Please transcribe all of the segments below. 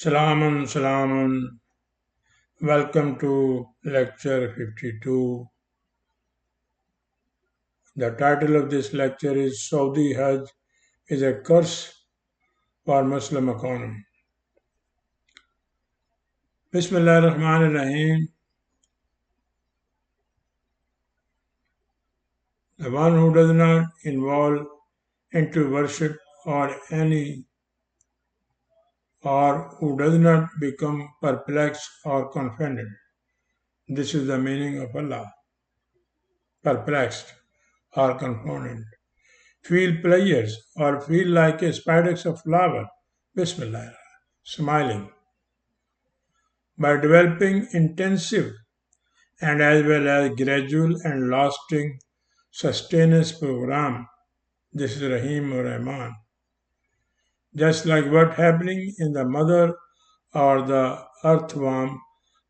Salaman, Salaman. Welcome to lecture 52. The title of this lecture is Saudi Hajj is a curse for Muslim economy. Bismillah ar-Rahman ar-Rahim. The one who does not involve into worship or any or who does not become perplexed or confounded. This is the meaning of Allah. Perplexed or confounded. Feel pleasures or feel like a spadix of flower. Bismillah. Smiling. By developing intensive and as well as gradual and lasting sustenance program. This is Rahim or Rahman. Just like what happening in the mother or the earthworm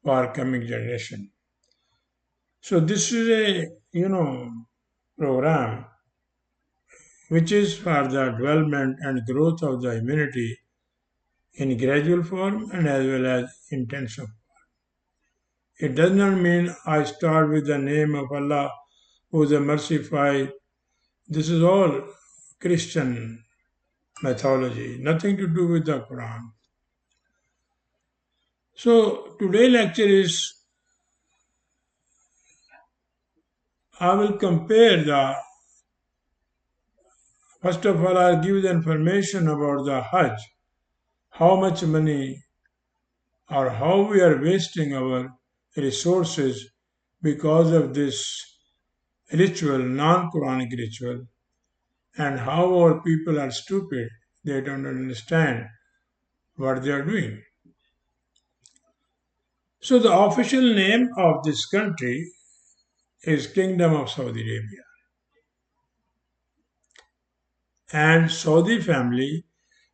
for coming generation. So this is a program which is for the development and growth of the immunity in gradual form and as well as intensive. It does not mean I start with the name of Allah who is the merciful. This is all Christian mythology, nothing to do with the Quran. So today lecture is I will compare the first of all I'll give the information about the Hajj, how much money or how we are wasting our resources because of this ritual, non-Quranic ritual, and how our people are stupid. They don't understand what they are doing. So the official name of this country is Kingdom of Saudi Arabia. And Saudi family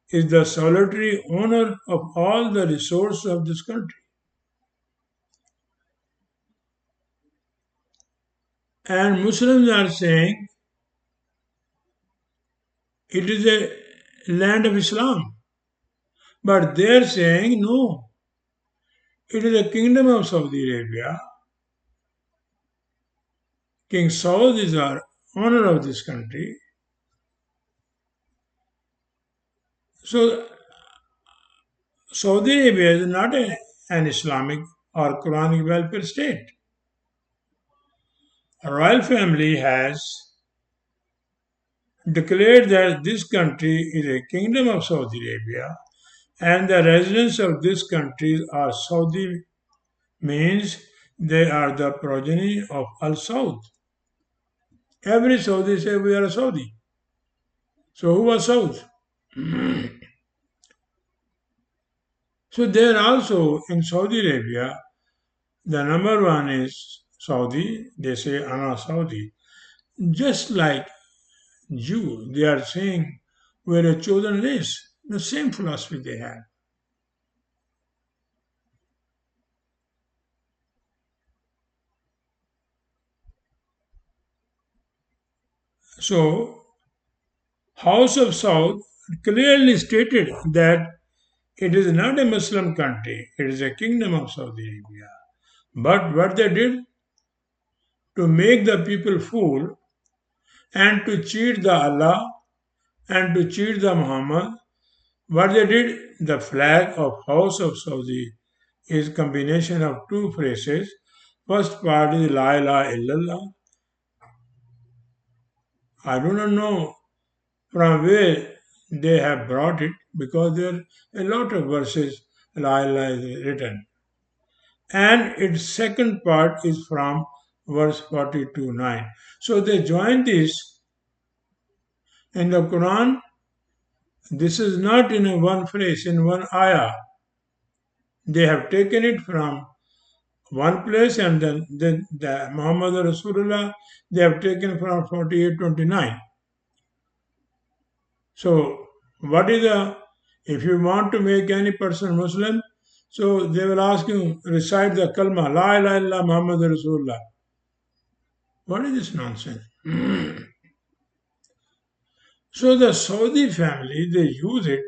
is the solitary owner of all the resources of this country. And Muslims are saying it is a land of Islam. But they are saying no, it is a kingdom of Saudi Arabia. King Saud is our owner of this country. So Saudi Arabia is not an Islamic or Quranic welfare state. A royal family has declared that this country is a kingdom of Saudi Arabia and the residents of this country are Saudi, means they are the progeny of Al Saud. Every Saudi say we are a Saudi. So who was Saud? So there also in Saudi Arabia, the number one is Saudi. They say Ana Saudi. Just like Jew, they are saying we're a chosen race. The same philosophy they have. So House of Saud clearly stated that it is not a Muslim country, it is a kingdom of Saudi Arabia. But what they did to make the people fool and to cheat the Allah and to cheat the Muhammad, what they did, the flag of House of Saudi is combination of two phrases. First part is La ilaha illallah. I do not know from where they have brought it because there are a lot of verses La ilaha is written. And its second part is from verse 42:9. So they join this in the Quran. This is not in a one phrase, in one ayah. They have taken it from one place and then the Muhammad Rasulullah they have taken from 48:29. So what is the if you want to make any person Muslim, so they will ask you recite the kalma La ilaha illallah Muhammad Rasulullah. What is this nonsense? So the Saudi family they use it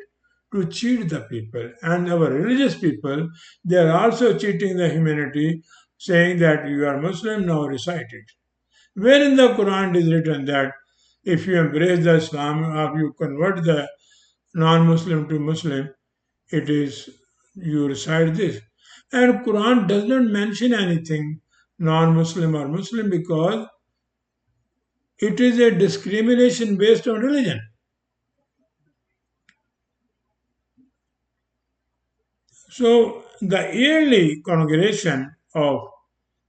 to cheat the people. And our religious people, they are also cheating the humanity, saying that you are Muslim, now recite it. Where in the Quran it is written that if you embrace the Islam or you convert the non-Muslim to Muslim, it is you recite this. And Quran does not mention anything non-Muslim or Muslim because it is a discrimination based on religion. So the yearly congregation of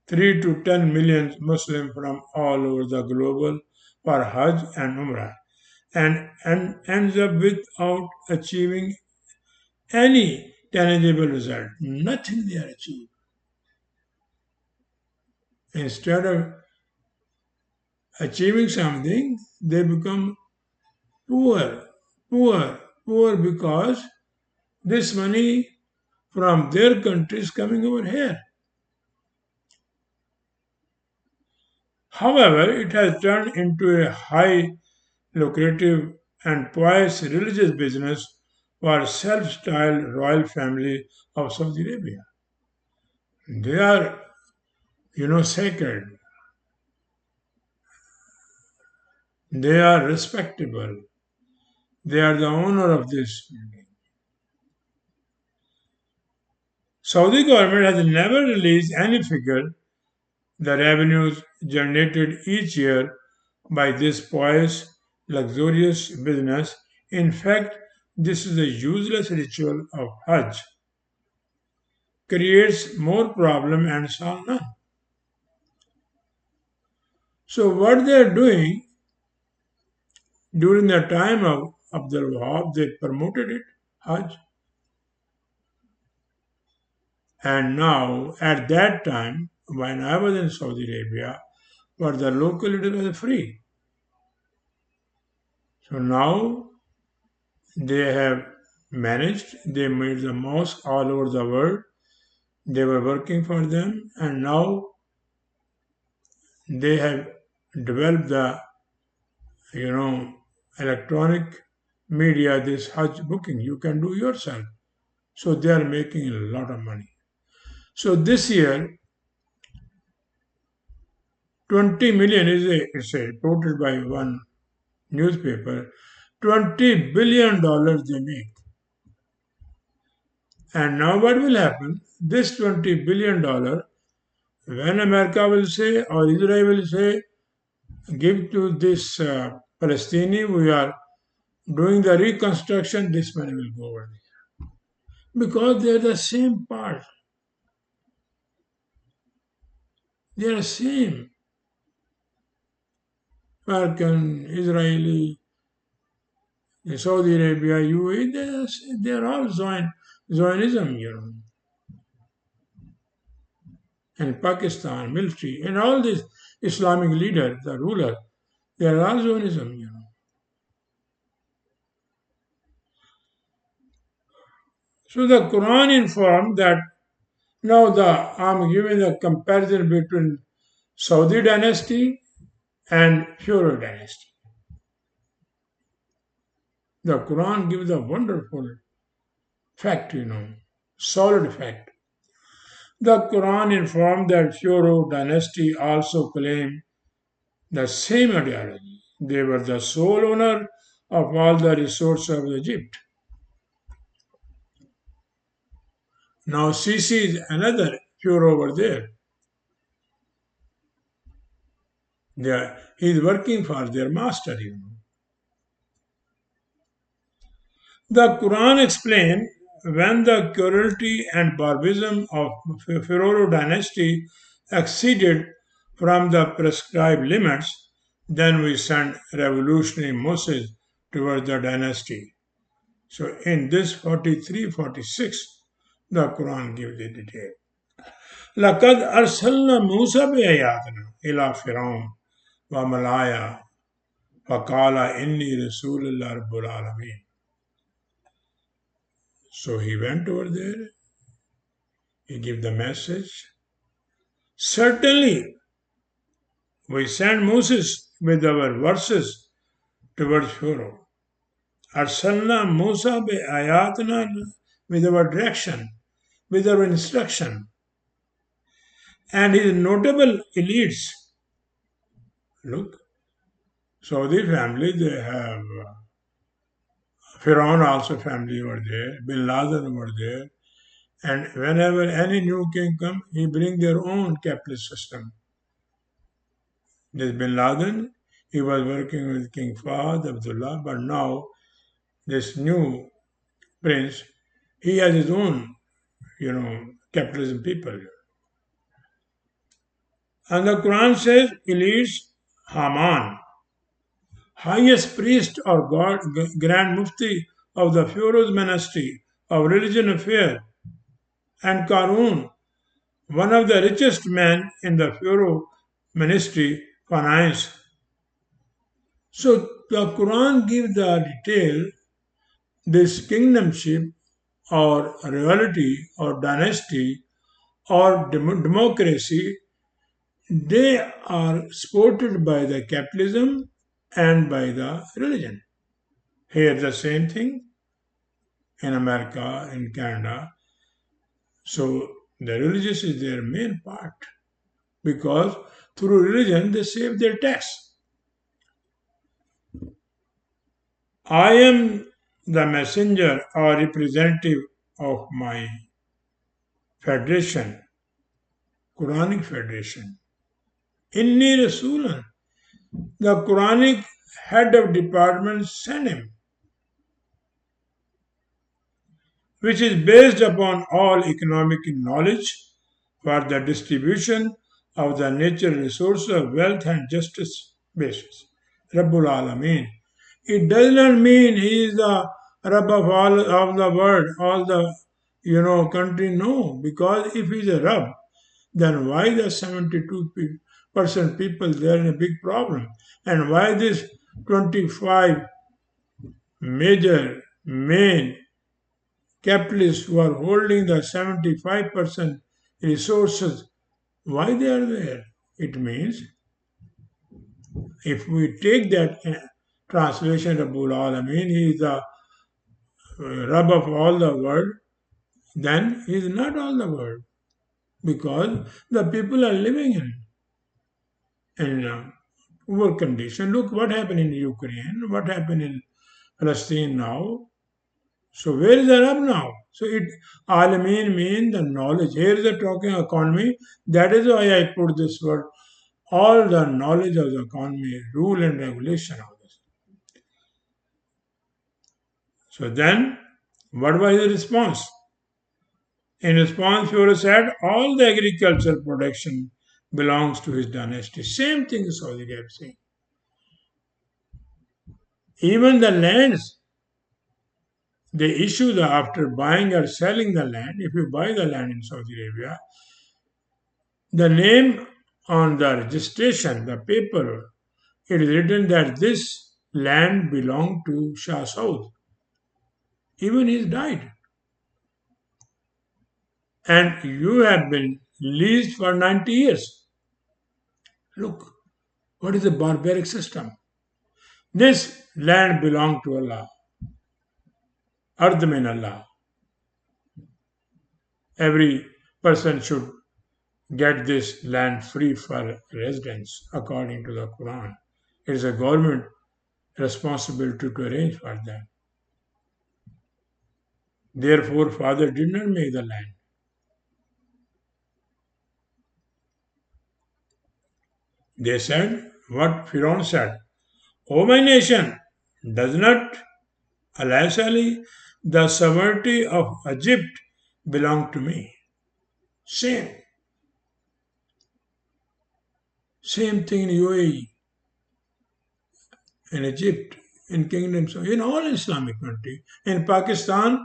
3 to 10 million Muslims from all over the globe for Hajj and Umrah and ends up without achieving any tangible result. Nothing they are achieving. Instead of achieving something, they become poor, poor because this money from their country is coming over here. However, it has turned into a high lucrative and pious religious business for self-styled royal family of Saudi Arabia. They are, sacred. They are respectable. They are the owner of this building. Saudi government has never released any figure the revenues generated each year by this pious, luxurious business. In fact, this is a useless ritual of Hajj. Creates more problem and solve none. So what they are doing during the time of Abdul Wahab, they promoted it, Hajj. And now, at that time, when I was in Saudi Arabia, for the local it was free. So now they have managed, they made the mosque all over the world. They were working for them, and now they have developed the, you know, electronic media, this Hajj booking. You can do yourself. So they are making a lot of money. So this year, 20 million it's a reported by one newspaper, $20 billion they make. And now what will happen? This $20 billion, when America will say or Israel will say, give to this Palestinian, we are doing the reconstruction, this money will go over there. Because they are the same part. They are same. American, Israeli, Saudi Arabia, UAE, they are all Zionism, and Pakistan, military, and all these Islamic leaders, the ruler, they are all Zionism. So the Quran informed that now I'm giving the comparison between Saudi dynasty and Pharaoh dynasty. The Quran gives a wonderful fact, solid fact. The Quran informed that Pharaoh dynasty also claimed the same ideology. They were the sole owner of all the resources of Egypt. Now Sisi is another Pharaoh over there. He is working for their master. The Quran explains when the cruelty and barbarism of Pharaoh dynasty exceeded from the prescribed limits, then we sent revolutionary Moses towards the dynasty. So in this 43-46, the Quran gives the detail. لقد أرسلنا موسى بآياتنا إلى فرعون وملايا فقال إني رسول الله رب العالمين. So he went over there, he gave the message. Certainly, we sent Moses with our verses towards Pharaoh. Arsalna Musa be ayatna, with our direction, with our instruction. And his notable elites, look, Saudi family, they have Firaun also family over there, Bin Laden over there, and whenever any new king come, he bring their own capitalist system. This Bin Laden, he was working with King Fahd Abdullah, but now this new prince, he has his own, capitalism people. And the Quran says, elites Haman, highest priest or God, Grand Mufti of the Pharaoh's Ministry of Religion Affairs, and Karun, one of the richest men in the Pharaoh Ministry Finance. So the Quran gives the detail, this kingdomship or royalty or dynasty or democracy, they are supported by the capitalism and by the religion. Here the same thing in America, in Canada. So the religious is their main part because through religion they save their tax. I am the messenger or representative of my federation, Quranic federation. Inni Rasulan. The Quranic head of department sent him, which is based upon all economic knowledge for the distribution of the natural resources of wealth and justice basis. Rabbul Alameen. It does not mean he is the Rabb of all of the world, all the country. No, because if he is a Rabb, then why the 72% people they are in a big problem, and why this 25 major main capitalists who are holding the 75% resources, why they are there? It means if we take that translation of Rabbul Alameen, he is the Rabb of all the world, then he is not all the world because the people are living in poor condition. Look what happened in Ukraine, what happened in Palestine now. So where is the Arab now? So it Alameen mean the knowledge. Here is the talking economy. That is why I put this word. All the knowledge of the economy, rule and regulation of this. So then, what was the response? In response, Pharaoh said, all the agricultural production belongs to his dynasty. Same thing Saudi Arabia saying. Even the lands they issue after buying or selling the land, if you buy the land in Saudi Arabia, the name on the registration, the paper, it is written that this land belonged to Shah Saud. Even he died. And you have been leased for 90 years. Look, what is the barbaric system? This land belonged to Allah. Ard min Allah. Every person should get this land free for residents according to the Quran. It is a government responsibility to arrange for that. Therefore, Father did not make the land. They said what Pharaoh said. O my nation, does not Allah the sovereignty of Egypt belong to me? Same. Same thing in UAE, in Egypt, in kingdoms, in all Islamic countries. In Pakistan,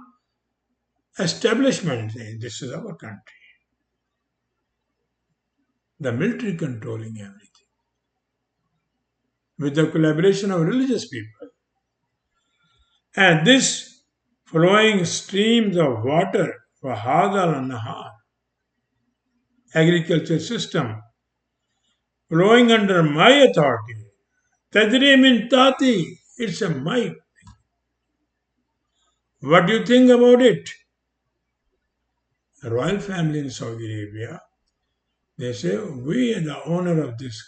establishment saying this is our country. The military controlling everything. With the collaboration of religious people. And this flowing streams of water, Wahadal and Nahar, agriculture system, flowing under my authority. Tajri min tati, it's a my. What do you think about it? The royal family in Saudi Arabia, they say, we are the owner of this,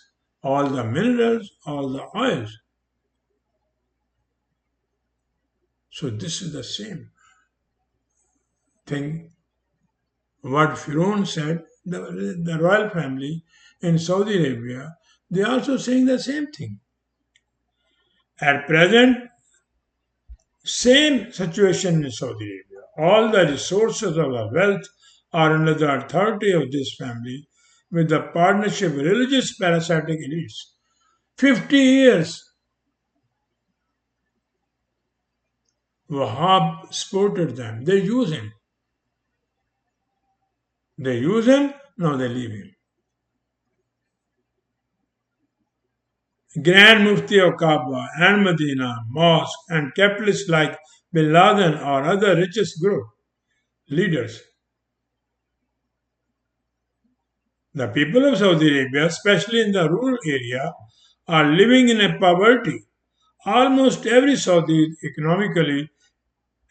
all the minerals, all the oils. So this is the same thing what Firon said, the royal family in Saudi Arabia, they are also saying the same thing. At present, same situation in Saudi Arabia. All the resources of the wealth are under the authority of this family with the partnership of religious parasitic elites. 50 years Wahhab supported them. They use him. They use him, now they leave him. Grand Mufti of Kaaba and Medina, mosque, and capitalists like Bin Laden or other richest group leaders. The people of Saudi Arabia, especially in the rural area, are living in a poverty. Almost every Saudi is economically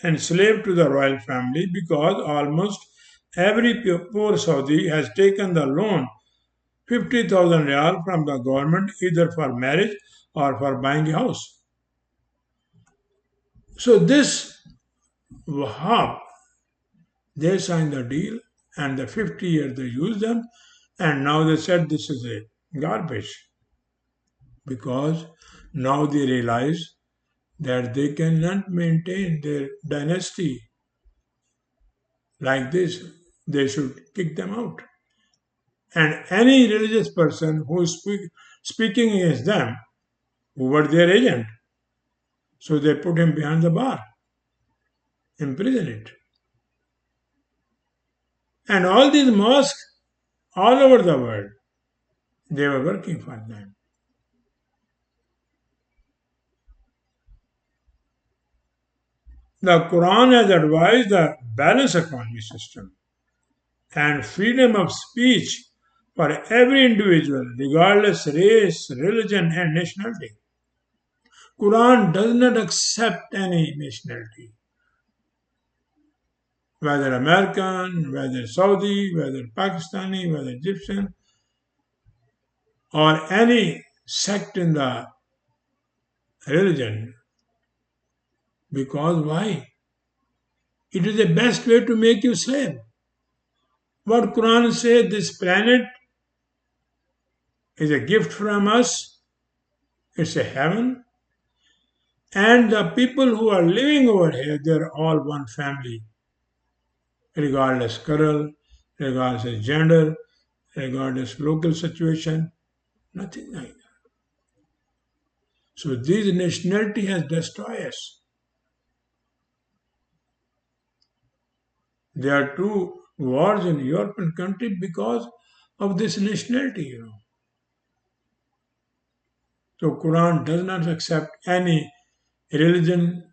enslaved to the royal family because almost every poor Saudi has taken the loan 50,000 riyal from the government either for marriage or for buying a house. So this Wahhab, they signed the deal and the 50 years they used them and now they said this is a garbage because now they realize that they cannot maintain their dynasty like this. They should kick them out. And any religious person who is speaking against them, who were their agent, so they put him behind the bar, imprison it. And all these mosques all over the world, they were working for them. The Quran has advised a balanced economy system and freedom of speech for every individual, regardless race, religion, and nationality. Quran does not accept any nationality, whether American, whether Saudi, whether Pakistani, whether Egyptian, or any sect in the religion. Because why? It is the best way to make you slave. What Quran says, this planet is a gift from us, it's a heaven, and the people who are living over here, they're all one family, regardless color, regardless gender, regardless local situation, nothing like that. So this nationality has destroyed us. There are two wars in European country because of this nationality. So Quran does not accept any religion,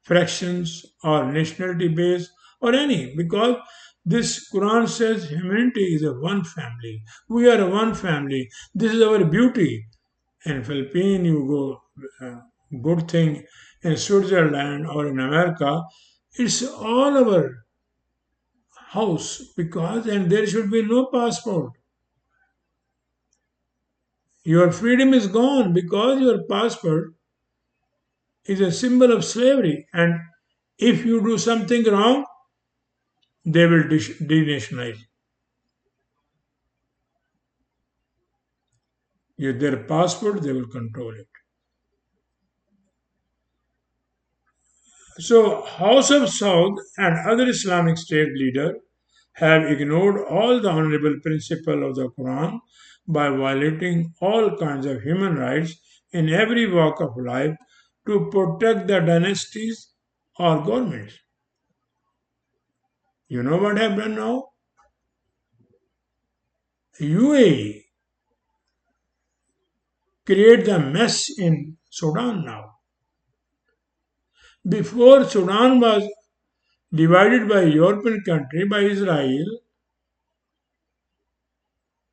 fractions, or nationality base, or any, because this Quran says humanity is a one family. We are a one family. This is our beauty. In Philippines, you go good thing. In Switzerland or in America, it's all our house because and there should be no passport. Your freedom is gone because your passport is a symbol of slavery. And if you do something wrong, they will denationalize you. Their passport, they will control it. So, House of Saud and other Islamic State leaders have ignored all the honorable principle of the Quran by violating all kinds of human rights in every walk of life to protect the dynasties or governments. You know what have done now? UAE create the mess in Sudan now. Before Sudan was divided by European country by Israel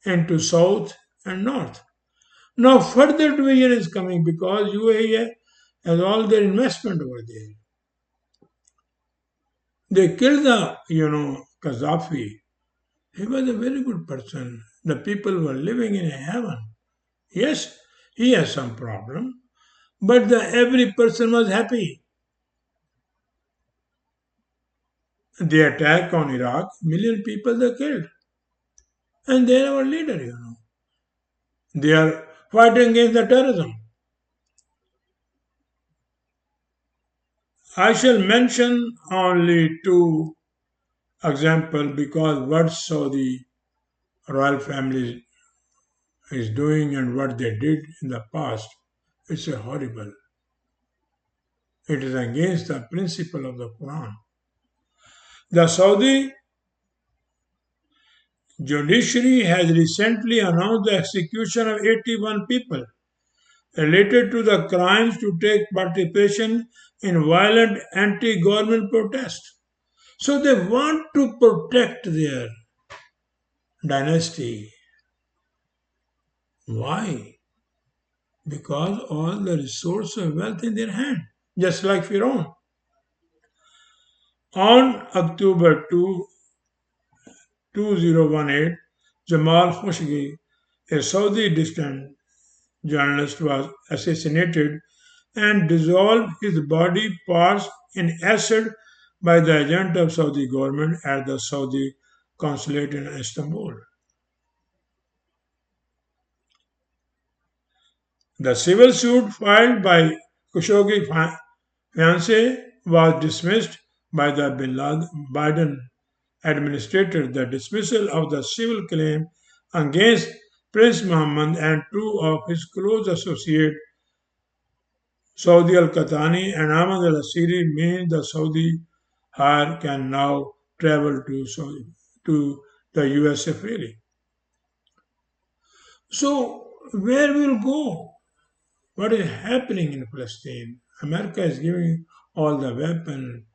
into south and north. Now further division is coming because UAE has all their investment over there. They killed the Gaddafi. He was a very good person. The people were living in heaven. Yes, he has some problem, but every person was happy. The attack on Iraq, million people they killed, and they are our leader. They are fighting against the terrorism. I shall mention only two examples because what Saudi royal family is doing and what they did in the past, it's a horrible. It is against the principle of the Quran. The Saudi judiciary has recently announced the execution of 81 people related to the crimes to take participation in violent anti-government protests. So they want to protect their dynasty. Why? Because all the resource of wealth in their hand, just like Pharaoh. On October 2018, Jamal Khashoggi, a Saudi dissident journalist, was assassinated and dissolved his body parts in acid by the agent of Saudi government at the Saudi consulate in Istanbul. The civil suit filed by Khashoggi's fiancé was dismissed by the Biden administrator. The dismissal of the civil claim against Prince Mohammed and two of his close associates, Saudi Al Qatani and Ahmad Al Asiri, means the Saudi Hajj can now travel to the USA freely. So, where will go? What is happening in Palestine? America is giving all the weapons,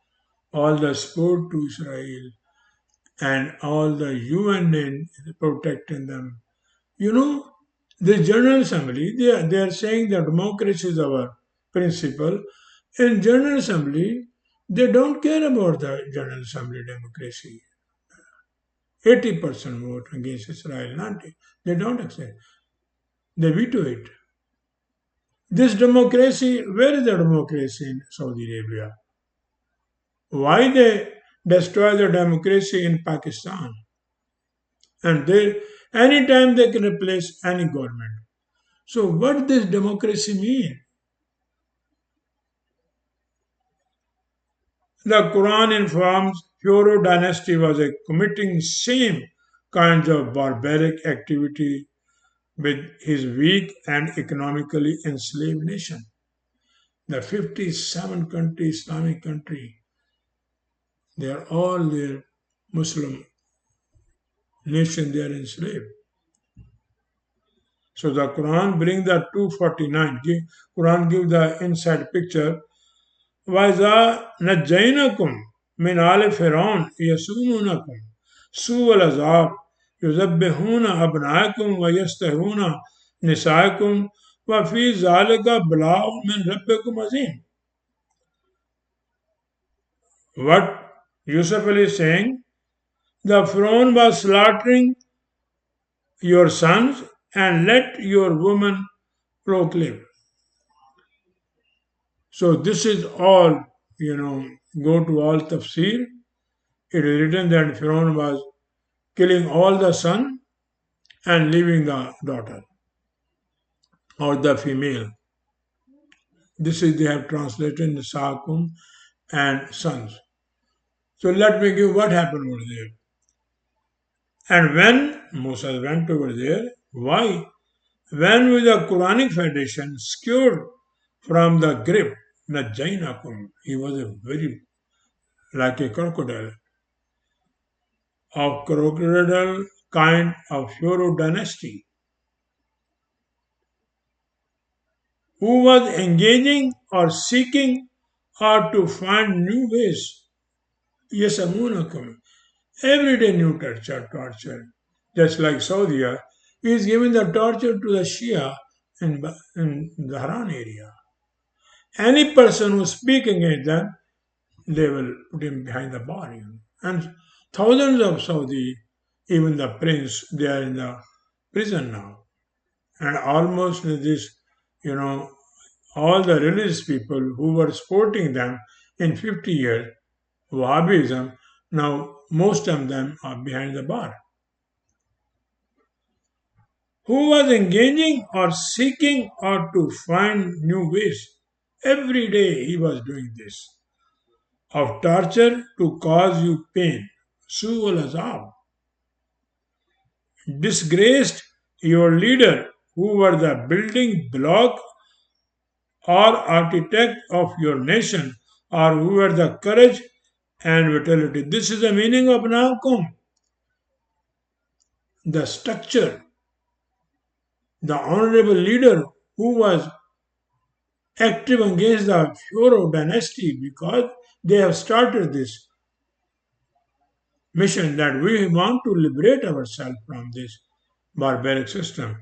all the support to Israel, and all the UN is protecting them. You know, the General Assembly, they are saying that democracy is our principle. In General Assembly, they don't care about the General Assembly democracy. 80% vote against Israel, 90. They don't accept. They veto it. This democracy, where is the democracy in Saudi Arabia? Why they destroy the democracy in Pakistan? And they, anytime they can replace any government. So what does democracy mean? The Quran informs Pharaoh dynasty was committing same kinds of barbaric activity with his weak and economically enslaved nation. The 57 country Islamic country, they are all their Muslim nation, they are enslaved. So the Quran brings the 249. Quran gives the inside picture. وَإِذَا نَجَّيْنَكُمْ مِنْ آلِ فِرْعَوْنَ يَسُومُونَكُمْ سُوءَ الْعَذَابِ يُذَبِّحُونَ أَبْنَاءَكُمْ وَيَسْتَحْيُونَ نِسَاءَكُمْ وَفِي ذَلِكَ بَلَاءٌ مِنْ رَبِّكُمْ عَظِيمٌ. What Yusuf Ali is saying, the Pharaoh was slaughtering your sons and let your women proclaim. So this is all, go to all tafsir. It is written that Pharaoh was killing all the son and leaving the daughter or the female. This is they have translated the Sakum and sons. So let me give what happened over there. And when Moses went over there, why? When with the Quranic foundation secured from the grip, the Jainakum, he was a very like a crocodile, of crocodile kind of Pharaoh dynasty, who was engaging or seeking or to find new ways. Yes, Amunakum. Every day new torture. Just like Saudi, he is giving the torture to the Shia in the Haran area. Any person who speaks against them, they will put him behind the bar. And thousands of Saudi, even the prince, they are in the prison now. And almost this, you know, all the religious people who were supporting them in 50 years, Wahhabism, now most of them are behind the bar. Who was engaging or seeking or to find new ways. Every day he was doing this. Of torture to cause you pain. Su'ul azab. Disgraced your leader, who were the building block or architect of your nation, or who were the courage and vitality. This is the meaning of Nakum. The structure, the honorable leader who was active against the Pharaoh dynasty because they have started this mission that we want to liberate ourselves from this barbaric system.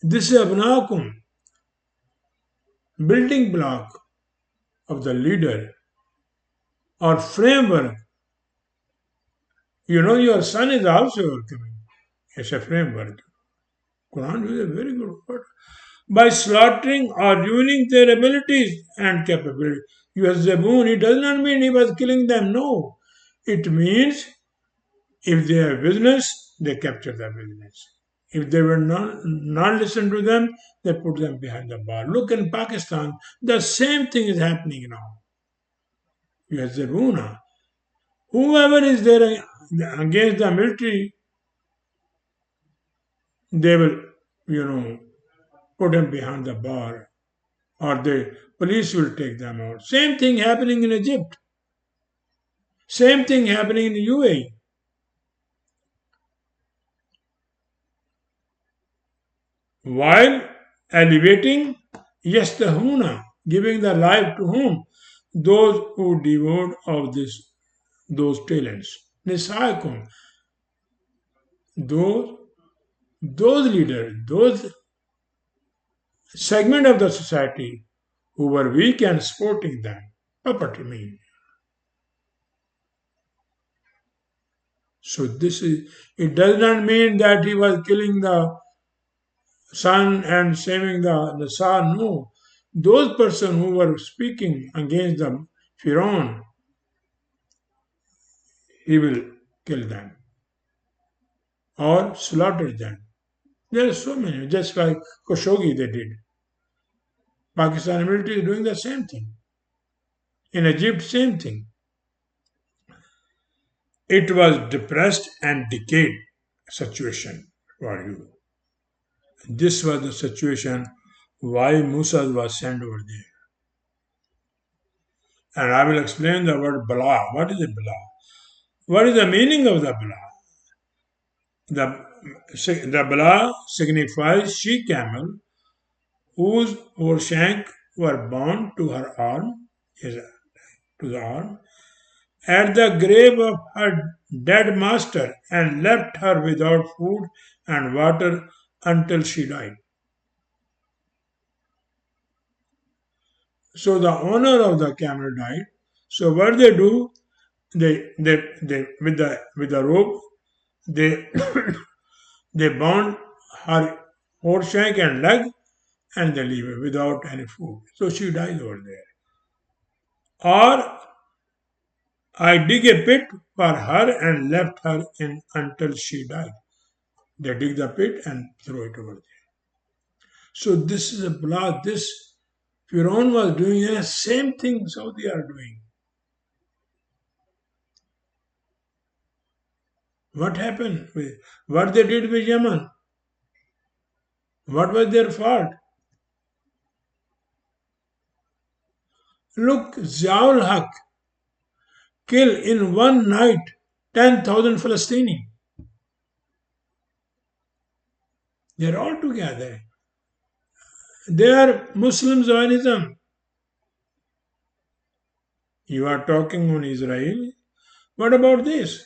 This is Abnakum, building block of the leader or framework. You know, your son is also coming. It's a framework. Quran is a very good word. By slaughtering or ruining their abilities and capability. Yuhazzabun, it does not mean he was killing them, no. It means if they have business, they capture their business. If they were not listen to them, they put them behind the bar. Look in Pakistan, the same thing is happening now. Yuhazzabuna. Whoever is there against the military, they will, put them behind the bar or the police will take them out. Same thing happening in Egypt. Same thing happening in the UAE. While elevating Yastahuna, giving the life to whom? Those who devote of those talents. Nisaikum, those leaders, those segment of the society who were weak and supporting them. Property mean. So this is, it does not mean that he was killing the son and saving the son. No. Those persons who were speaking against the Pharaoh, he will kill them or slaughter them. There are so many, just like Khashoggi they did. Pakistan military is doing the same thing. In Egypt, same thing. It was depressed and decayed situation for you. This was the situation why Musa was sent over there. And I will explain the word Bala. What is it, Bala? What is the meaning of the Bala? The Bala signifies she camel whose shank were bound to her arm, to the arm, at the grave of her dead master and left her without food and water until she died. So the owner of the camel died. So what they do, they with the rope, they they bound her shank and leg and they leave her without any food. So she dies over there. Or I dig a pit for her and left her in until she died. They dig the pit and throw it over there. So this is a blood. This Firaun was doing the same thing Saudi are doing. What happened? What they did with Yemen? What was their fault? Look, Ziaul Haq killed in one night 10,000 Palestinians. They're all together. They are Muslim Zionism. You are talking on Israel. What about this?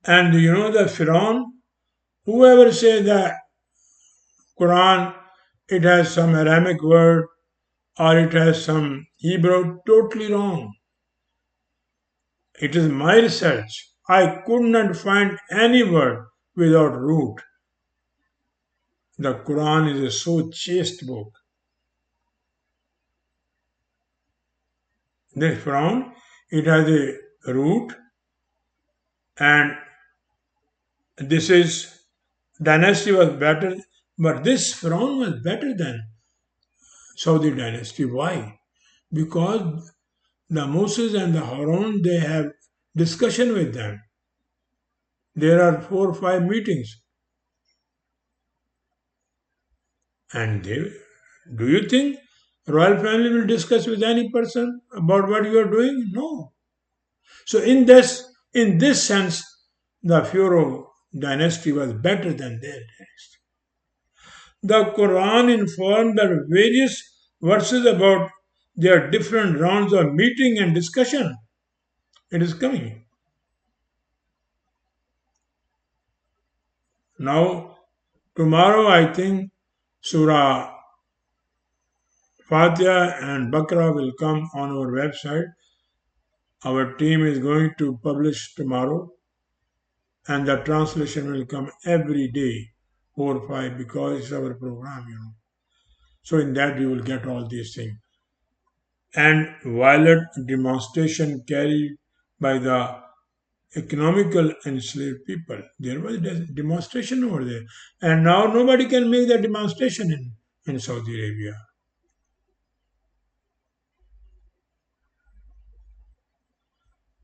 And the Firaun, whoever say that Quran it has some Aramic word or it has some Hebrew, totally wrong. It is my research. I could not find any word without root. The Quran is a so chaste book. This frown, it has a root, and this is dynasty was better, but this frown was better than Saudi dynasty. Why? Because the Moses and the Harun, they have discussion with them. There are 4 or 5 meetings, and they, do you think royal family will discuss with any person about what you are doing? No. So in this sense, the Pharaoh dynasty was better than their dynasty. The Quran informed that various verses about their different rounds of meeting and discussion. It is coming. Now, tomorrow I think Surah Fatiha and Bakra will come on our website. Our team is going to publish tomorrow, and the translation will come every day, 4 or 5, because it's our program. So in that you will get all these things. And violent demonstration carried by the economical enslaved people. There was a demonstration over there. And now nobody can make that demonstration in Saudi Arabia.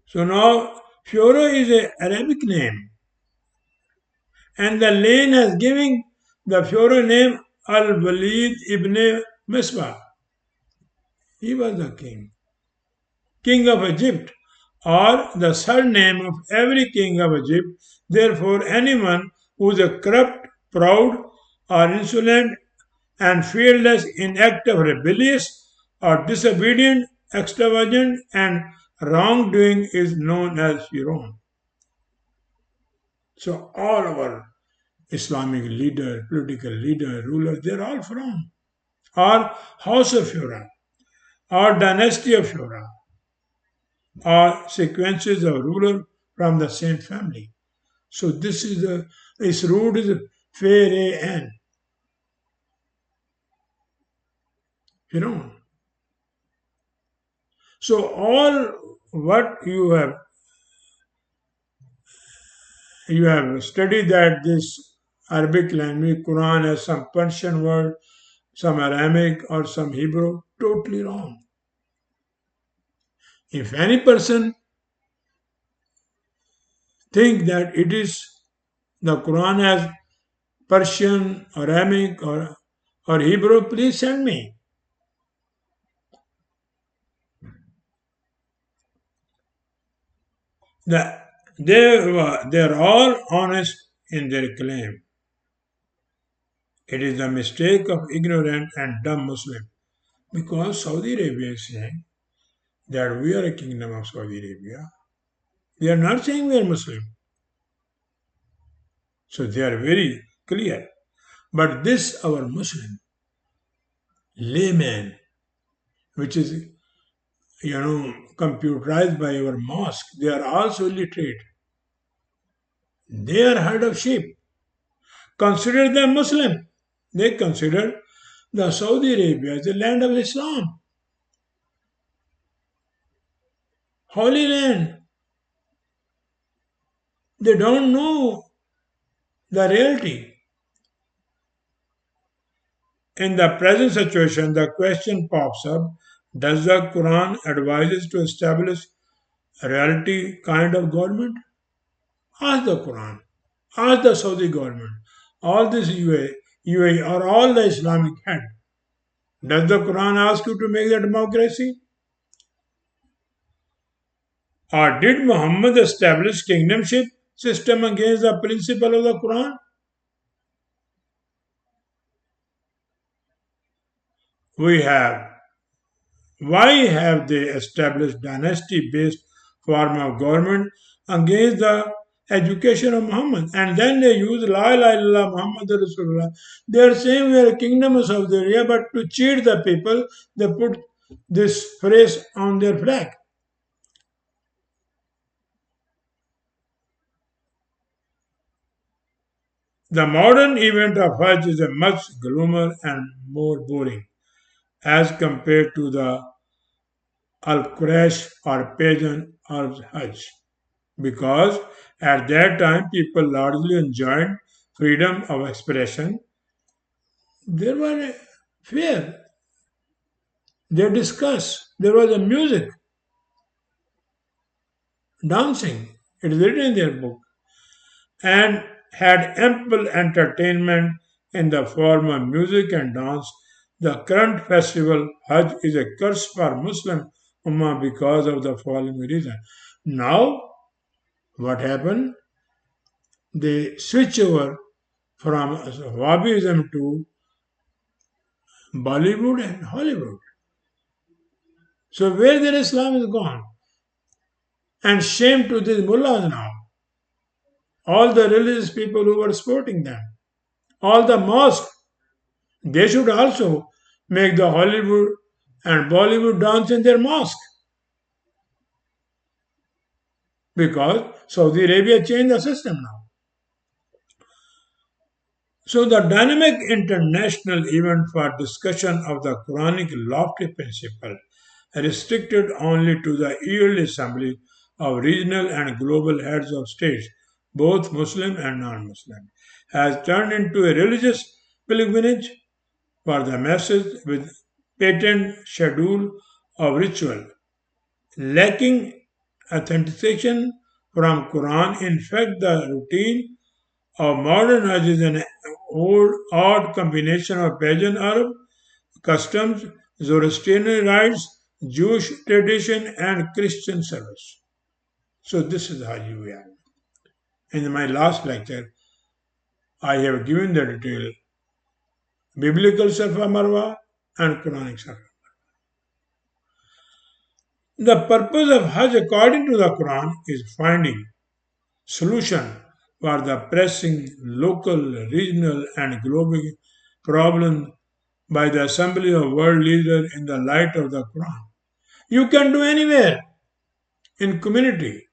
So now Fiora is an Arabic name. And the lane has given the Fiora name Al-Walid ibn Misbah. He was the king of Egypt, or the surname of every king of Egypt. Therefore, anyone who is a corrupt, proud, or insolent and fearless in act of rebellious or disobedient, extravagant, and wrongdoing is known as Firon. So all our Islamic leader, political leader, rulers, they're all from or House of Fiora or Dynasty of Fiora or sequences of ruler from the same family. So this is the its root is Fair Firon. So all what you have studied that this Arabic language, Quran has some Persian word, some Aramic or some Hebrew, totally wrong. If any person think that it is the Quran has Persian, Aramic or Hebrew, please send me. The, they're all honest in their claim. It is the mistake of ignorant and dumb Muslim. Because Saudi Arabia is saying that we are a kingdom of Saudi Arabia. They are not saying we are Muslim. So they are very clear. But this our Muslim layman, which is computerized by our mosque, they are also illiterate. They are herd of sheep. Consider them Muslim. They consider the Saudi Arabia as the land of Islam, holy land. They don't know the reality. In the present situation, the question pops up: does the Quran advise us to establish a reality kind of government? Ask the Quran. Ask the Saudi government. All this UAE are all the Islamic head. Does the Quran ask you to make the democracy? Or did Muhammad establish kingdomship system against the principle of the Quran? We have. Why have they established dynasty based form of government against the education of Muhammad. And then they use La ilaha illallah Muhammad Rasulullah. They are saying we are a kingdom of Saudi Arabia, but to cheat the people, they put this phrase on their flag. The modern event of Hajj is a much gloomer and more boring as compared to the Al-Quraysh or pagan or Hajj. Because at that time people largely enjoyed freedom of expression. There was a fear. They discussed. There was a music, dancing. It is written in their book. And had ample entertainment in the form of music and dance. The current festival Hajj is a curse for Muslim Ummah because of the following reason. Now, what happened? They switch over from Wahhabism to Bollywood and Hollywood. So where their Islam is gone. And shame to these mullahs now. All the religious people who were supporting them. All the mosques. They should also make the Hollywood and Bollywood dance in their mosque. Because Saudi Arabia changed the system now. So the dynamic international event for discussion of the Quranic lofty principle, restricted only to the yearly assembly of regional and global heads of states, both Muslim and non-Muslim, has turned into a religious pilgrimage for the masses with patent schedule of ritual, lacking authentication from Quran. In fact, the routine of modern Hajj is an odd combination of pagan Arab customs, Zoroastrian rites, Jewish tradition, and Christian service. So this is how you are. In my last lecture, I have given the detail biblical Safa Marwa and Quranic Safa. The purpose of Hajj, according to the Quran, is finding solution for the pressing local, regional, and global problems by the assembly of world leaders in the light of the Quran. You can do anywhere in community.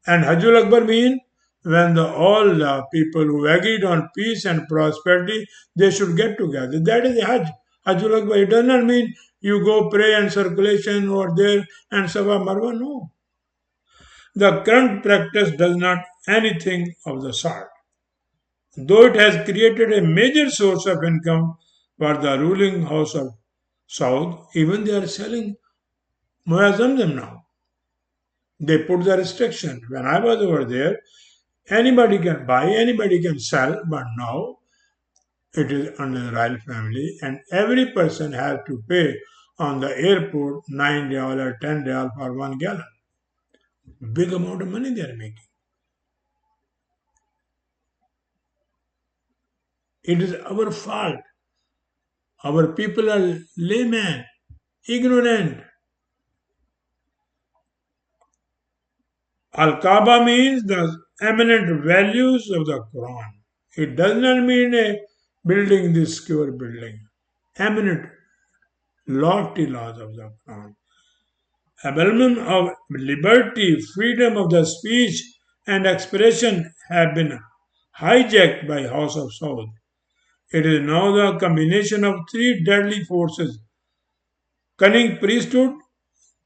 And Hajjul Akbar means when all the people who agreed on peace and prosperity, they should get together. That is the Hajj. Hajjul Akbar. It does not mean you go pray and circulation over there and Safa Marwa. No. The current practice does not anything of the sort. Though it has created a major source of income for the ruling house of Saud, even they are selling Moya Zamzam now. They put the restriction. When I was over there, anybody can buy, anybody can sell, but now it is under the royal family and every person has to pay on the airport $9 or $10 for 1 gallon. Big amount of money they are making. It is our fault. Our people are laymen, ignorant. Al Kaaba means the eminent values of the Quran. It does not mean a building, this secure building. Eminent, lofty laws of the Quran. Abandonment of liberty, freedom of the speech and expression have been hijacked by House of Saud. It is now the combination of three deadly forces: cunning priesthood,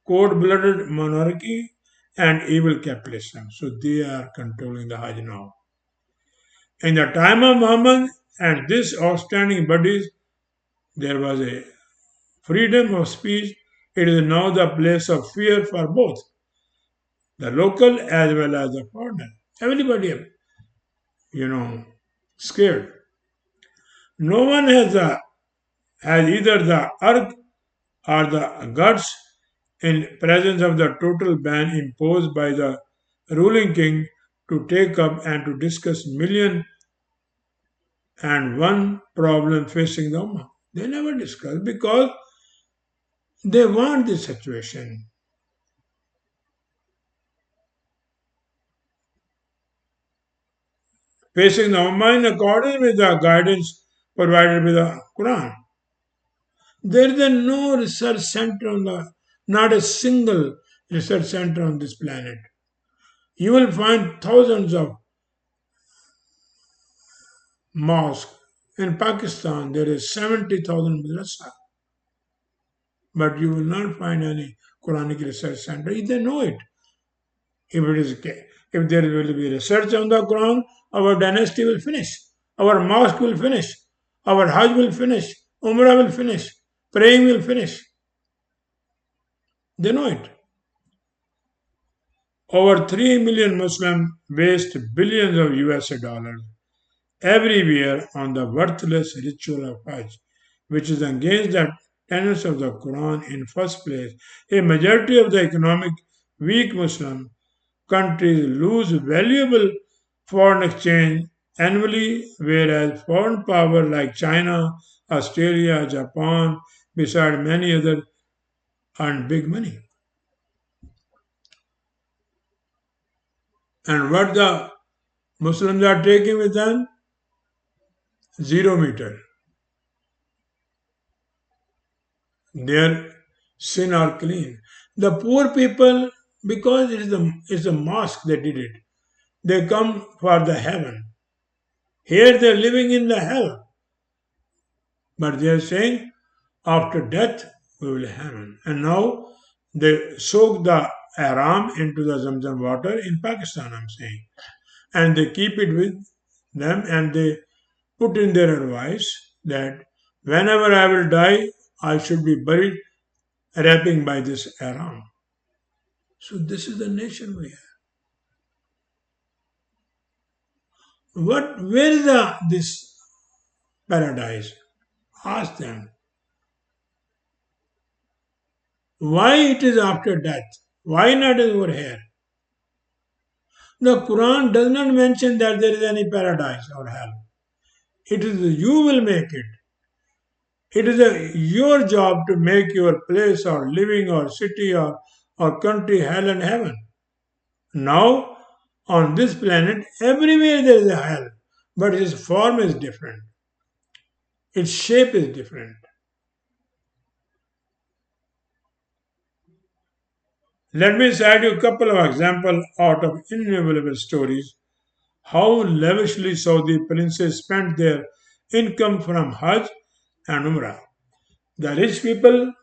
cold-blooded monarchy, and evil capitalism. So they are controlling the Hajj now. In the time of Muhammad and these outstanding bodies, there was a freedom of speech. It is now the place of fear for both the local as well as the foreigner. Everybody, scared. No one has either the urge or the guts in presence of the total ban imposed by the ruling king to take up and to discuss million and one problem facing the Ummah. They never discuss because they want this situation. facing the Ummah in accordance with the guidance provided by the Quran. There is no research center not a single research center on this planet. You will find thousands of mosques. In Pakistan, there is 70,000 madrasa, but you will not find any Quranic research center. They know it. If it is, if there will be research on the Quran, our dynasty will finish, our mosque will finish, our Hajj will finish, Umrah will finish, praying will finish. They know it. Over 3 million Muslims waste billions of USA dollars everywhere on the worthless ritual of Hajj, which is against the tenets of the Quran in first place. A majority of the economic weak Muslim countries lose valuable foreign exchange annually, whereas foreign power like China, Australia, Japan, beside many others, earn big money. And what the Muslims are taking with them? 0 meter. Their sin are clean. The poor people, because it's a mosque they did it, they come for the heaven. Here they're living in the hell. But they're saying after death we will heaven. And now they soak the Aram into the Zamzam water in Pakistan, I'm saying. And they keep it with them and they put in their advice that whenever I will die, I should be buried wrapping by this Aram. So this is the nation we have. Where is this paradise? Ask them. Why it is after death? Why not over here? The Quran does not mention that there is any paradise or hell. It is you will make it. It is your job to make your place or living or city or country hell and heaven. Now, on this planet, everywhere there is a hell, but its form is different. Its shape is different. Let me cite you a couple of examples out of innumerable stories how lavishly Saudi princes spent their income from Hajj and Umrah. The rich people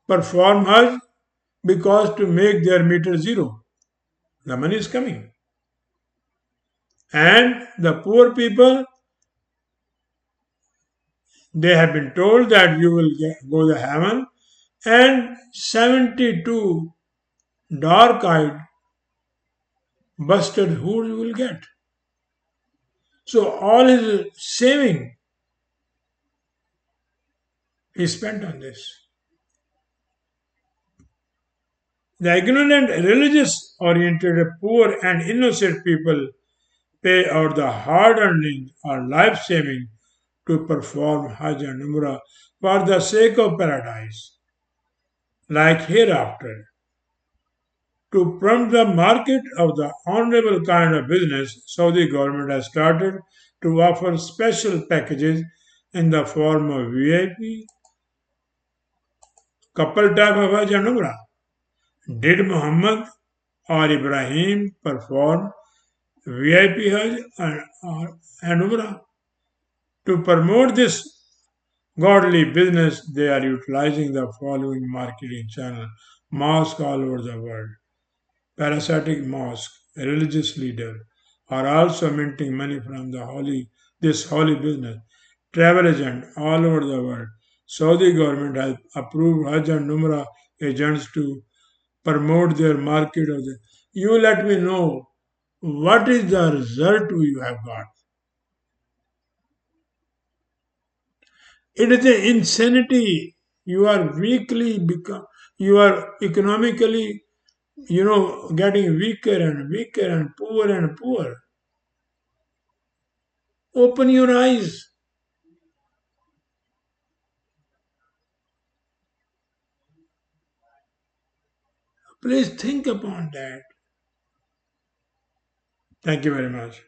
perform Hajj because to make their meter zero. The money is coming. And the poor people, they have been told that you will go to heaven, and 72 dark-eyed busted who you will get. So all his saving is spent on this. The ignorant, religious oriented, poor, and innocent people pay out the hard earnings or life saving to perform Hajj and Umrah for the sake of paradise, like hereafter. To prompt the market of the honorable kind of business, Saudi government has started to offer special packages in the form of VIP, couple type of Hajj and Umrah. Did Muhammad or Ibrahim perform VIP Hajj and Umrah? To promote this godly business, they are utilizing the following marketing channel. Mosques all over the world, parasitic mosque, religious leader are also minting money from this holy business. Travel agent all over the world. Saudi government has approved Hajj and Umrah agents to promote their market of the. You let me know what is the result you have got. It is an insanity. You are weakly become. You are economically, getting weaker and weaker and poor and poor. Open your eyes. Please think upon that. Thank you very much.